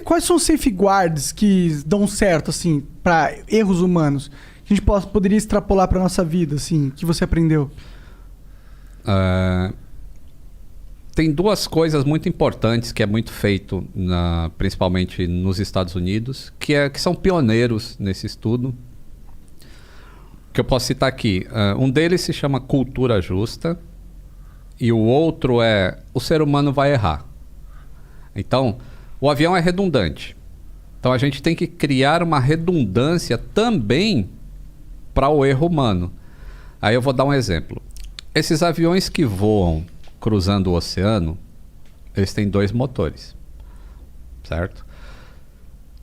Quais são os safeguards que dão certo, assim, para erros humanos? Que a gente poderia extrapolar para nossa vida, assim, que você aprendeu? Tem duas coisas muito importantes que é muito feito, principalmente nos Estados Unidos, que são pioneiros nesse estudo, que eu posso citar aqui. Um deles se chama cultura justa e o outro é o ser humano vai errar. Então, o avião é redundante. Então, a gente tem que criar uma redundância também para o erro humano. Aí eu vou dar um exemplo. Esses aviões que voam cruzando o oceano, eles têm 2 motores, certo?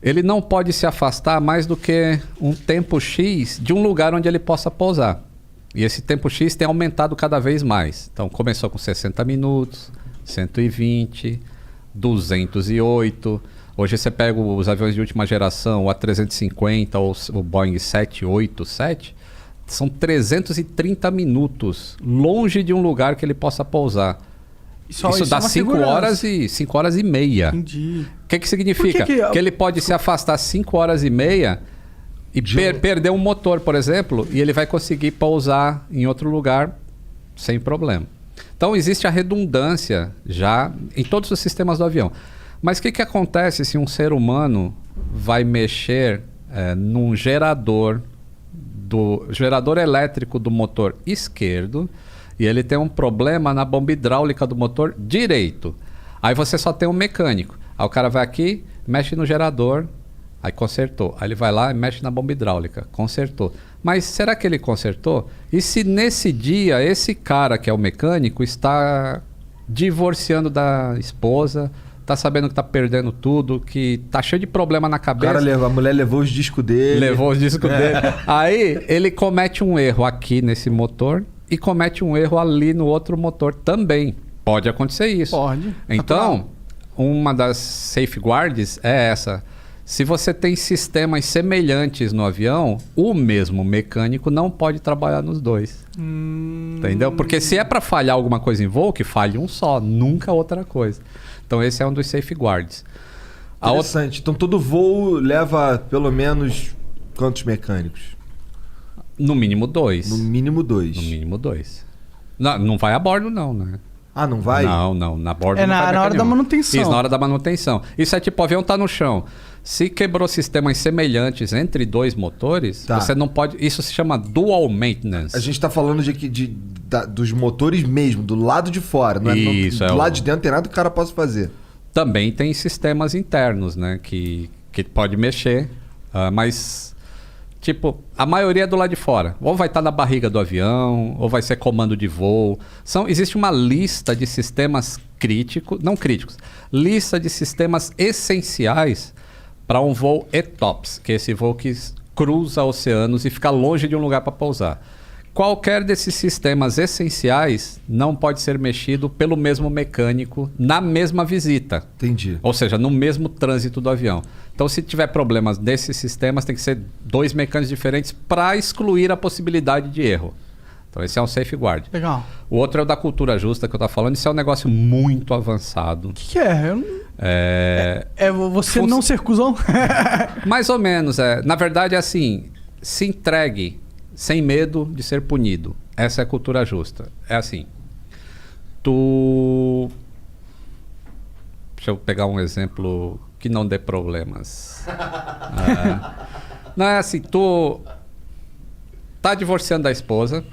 Ele não pode se afastar mais do que um tempo X de um lugar onde ele possa pousar. E esse tempo X tem aumentado cada vez mais. Então, começou com 60 minutos, 120, 208. Hoje você pega os aviões de última geração, o A350 ou o Boeing 787, são 330 minutos longe de um lugar que ele possa pousar. Isso dá 5 horas e 5 horas e meia. Entendi. O que significa? Que ele pode se afastar 5 horas e meia e perder um motor, por exemplo, e ele vai conseguir pousar em outro lugar sem problema. Então existe a redundância já em todos os sistemas do avião. Mas o que acontece se um ser humano vai mexer num gerador elétrico do motor esquerdo e ele tem um problema na bomba hidráulica do motor direito? Aí você só tem um mecânico. Aí o cara vai aqui, mexe no gerador, aí consertou. Aí ele vai lá e mexe na bomba hidráulica, consertou. Mas será que ele consertou? E se nesse dia esse cara que é o mecânico está divorciando da esposa, tá sabendo que tá perdendo tudo, que tá cheio de problema na cabeça. A mulher levou os discos dele. Levou os discos dele. Aí ele comete um erro aqui nesse motor e comete um erro ali no outro motor também. Pode acontecer isso. Pode. Então, uma das safeguards é essa. Se você tem sistemas semelhantes no avião, o mesmo mecânico não pode trabalhar nos dois. Entendeu? Porque se é para falhar alguma coisa em voo, que falhe um só, nunca outra coisa. Então esse é um dos safeguards. Interessante. Então todo voo leva pelo menos quantos mecânicos? No mínimo 2. No mínimo 2. No mínimo 2. Não vai a bordo não, né? Ah, não vai? Não. Na bordo não vai na hora da manutenção. Isso, na hora da manutenção. Isso é tipo, o avião tá no chão. Se quebrou sistemas semelhantes entre 2 motores, você não pode... Isso se chama dual maintenance. A gente tá falando dos motores mesmo, do lado de fora. Não isso, do lado de dentro tem nada que o cara possa fazer. Também tem sistemas internos, né? Que pode mexer. Mas... Tipo, a maioria é do lado de fora. Ou vai estar na barriga do avião, ou vai ser comando de voo. Existe uma lista de sistemas críticos, não críticos, lista de sistemas essenciais para um voo ETOPS, que é esse voo que cruza oceanos e fica longe de um lugar para pousar. Qualquer desses sistemas essenciais não pode ser mexido pelo mesmo mecânico na mesma visita. Entendi. Ou seja, no mesmo trânsito do avião. Então, se tiver problemas desses sistemas, tem que ser 2 mecânicos diferentes para excluir a possibilidade de erro. Então, esse é um safeguard. Legal. O outro é o da cultura justa que eu estava falando. Isso é um negócio muito avançado. O que é? Você não ser cuzão? Mais ou menos. Na verdade, é assim, se entregue sem medo de ser punido. Essa é a cultura justa. É assim. Deixa eu pegar um exemplo que não dê problemas. Não é assim, tu tá divorciando da esposa,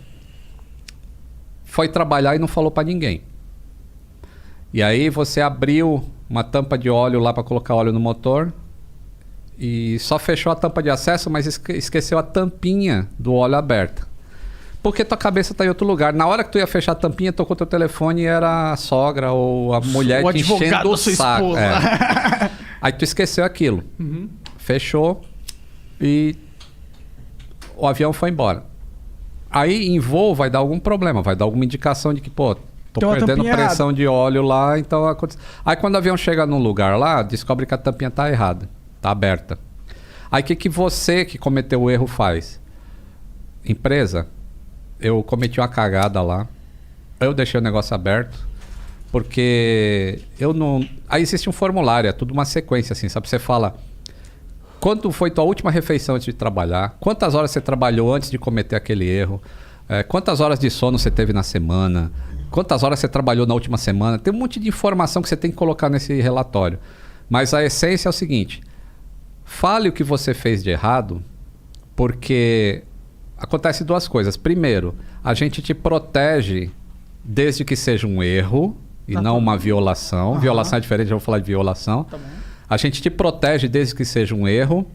foi trabalhar e não falou pra ninguém. E aí você abriu uma tampa de óleo lá para colocar óleo no motor e só fechou a tampa de acesso, mas esqueceu a tampinha do óleo aberta. Porque tua cabeça tá em outro lugar. Na hora que tu ia fechar a tampinha, tocou teu telefone e era a sogra ou a mulher te enchendo o saco. Aí tu esqueceu aquilo. Fechou e o avião foi embora. Aí em voo vai dar algum problema, vai dar alguma indicação de que, tô perdendo pressão de óleo lá, então acontece. Aí quando o avião chega num lugar lá, descobre que a tampinha tá errada, tá aberta. Aí o que você que cometeu o erro faz? Empresa, eu cometi uma cagada lá, eu deixei o negócio aberto, Porque eu não... Aí existe um formulário, é tudo uma sequência, assim, sabe? Você fala... Quando foi tua última refeição antes de trabalhar? Quantas horas você trabalhou antes de cometer aquele erro? Quantas horas de sono você teve na semana? Quantas horas você trabalhou na última semana? Tem um monte de informação que você tem que colocar nesse relatório. Mas a essência é o seguinte. Fale o que você fez de errado, porque acontece duas coisas. Primeiro, a gente te protege desde que seja um erro e não uma violação. Violação é diferente, eu vou falar de violação. Tá bom. A gente te protege desde que seja um erro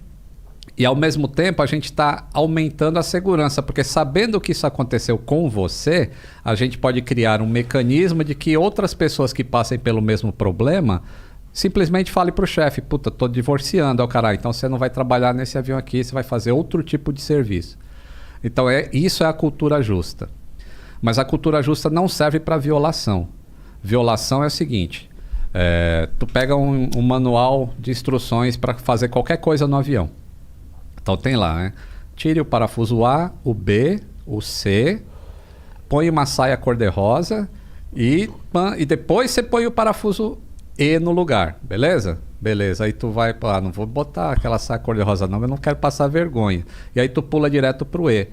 e, ao mesmo tempo, a gente está aumentando a segurança, porque sabendo que isso aconteceu com você, a gente pode criar um mecanismo de que outras pessoas que passem pelo mesmo problema simplesmente falem para o chefe, puta, tô divorciando, caralho, então você não vai trabalhar nesse avião aqui, você vai fazer outro tipo de serviço. Então, isso é a cultura justa. Mas a cultura justa não serve para violação. Violação é o seguinte... tu pega um manual de instruções para fazer qualquer coisa no avião. Então tem lá, né? Tire o parafuso A, o B, o C, põe uma saia cor-de-rosa e depois você põe o parafuso E no lugar, beleza? Beleza, aí tu vai, não vou botar aquela saia cor-de-rosa não, eu não quero passar vergonha. E aí tu pula direto pro E.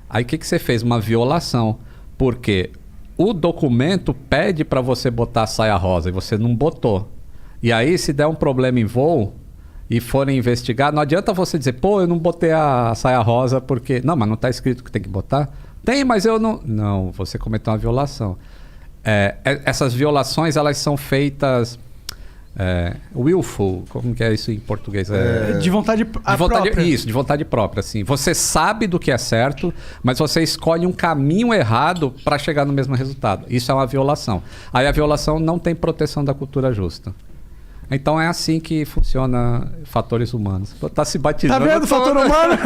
Aí o que você fez? Uma violação. Por quê? O documento pede para você botar a saia rosa e você não botou. E aí, se der um problema em voo e forem investigar, não adianta você dizer, pô, eu não botei a saia rosa porque... Não, mas não está escrito que tem que botar? Tem, mas eu não... Não, você cometeu uma violação. Essas violações, elas são feitas... willful, como que é isso em português? De vontade própria. Isso, de vontade própria, assim. Você sabe do que é certo, mas você escolhe um caminho errado para chegar no mesmo resultado. Isso é uma violação. Aí a violação não tem proteção da cultura justa. Então é assim que funciona fatores humanos. Tá se batizando. Tá vendo, fator humano?